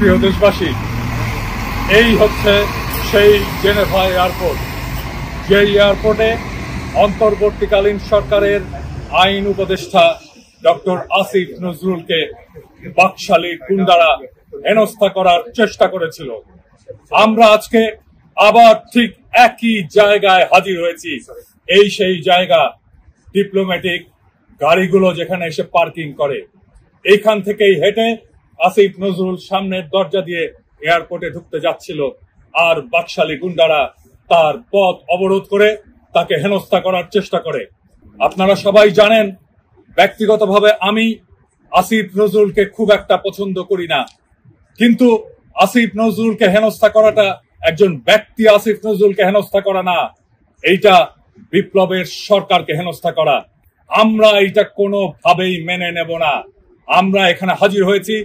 প্রিয় দেশবাসী, এই হচ্ছে সেই জেনেভা এয়ারপোর্ট, যে এয়ারপোর্টে অন্তর্বর্তীকালীন সরকারের আইন উপদেষ্টা ডক্টর আসিফ নজরুলকে বাকশালী গুন্ডারা হেনস্থা করার চেষ্টা করেছিল। আমরা আজকে আবার ঠিক একই জায়গায় হাজির হয়েছি। এই সেই জায়গা, ডিপ্লোম্যাটিক গাড়িগুলো যেখানে এসে পার্কিং করে, এইখান থেকেই হেঁটে আসিফ নজরুল সামনের দরজা দিয়ে এয়ারপোর্টে ঢুকতে যাচ্ছিল, আর বাকশালী গুন্ডারা তার পথ অবরোধ করে তাকে হেনস্থা করার চেষ্টা করে। আপনারা সবাই জানেন, ব্যক্তিগতভাবে আমি আসিফ নজরুলকে খুব একটা পছন্দ করি না, কিন্তু আসিফ নজরুলকে হেনস্থা করাটা একজন ব্যক্তি আসিফ নজরুলকে হেনস্থা করা না, এইটা বিপ্লবের সরকারকে হেনস্থা করা। আমরা এইটা কোনোভাবেই মেনে নেব না। আমরা এখানে হাজির হয়েছি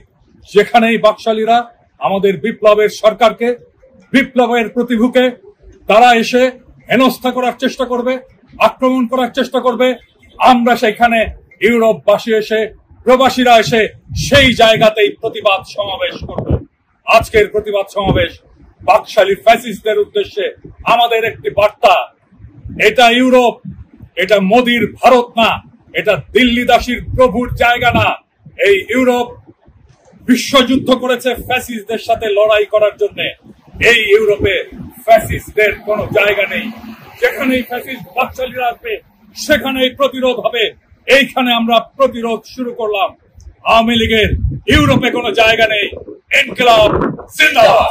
যেখানেই বাকশালীরা আমাদের বিপ্লবের সরকারকে, বিপ্লবের প্রতিভূকে তারা এসে হেনস্থা করার চেষ্টা করবে, আক্রমণ করার চেষ্টা করবে, আমরা সেখানে ইউরোপবাসী এসে, প্রবাসীরা এসে সেই জায়গাতেই প্রতিবাদ সমাবেশ করব। আজকের প্রতিবাদ সমাবেশ বাকশালী ফ্যাসিস্টদের উদ্দেশ্যে আমাদের একটি বার্তা। এটা ইউরোপ, এটা মোদির ভারত না, এটা দিল্লি দাসীর প্রভুর জায়গা না। এই ইউরোপ বিশ্বযুদ্ধ করেছে ফ্যাসিস্টদের সাথে লড়াই করার জন্য। এই ইউরোপে ফ্যাসিস্টদের কোনো জায়গা নেই। যেখানেই ফ্যাসিস্ট বাকশালীরা আসবে সেখানেই প্রতিরোধ হবে। এইখানে আমরা প্রতিরোধ শুরু করলাম। আওয়ামী লীগের ইউরোপে কোনো জায়গা নেই। ইনকিলাব জিন্দাবাদ।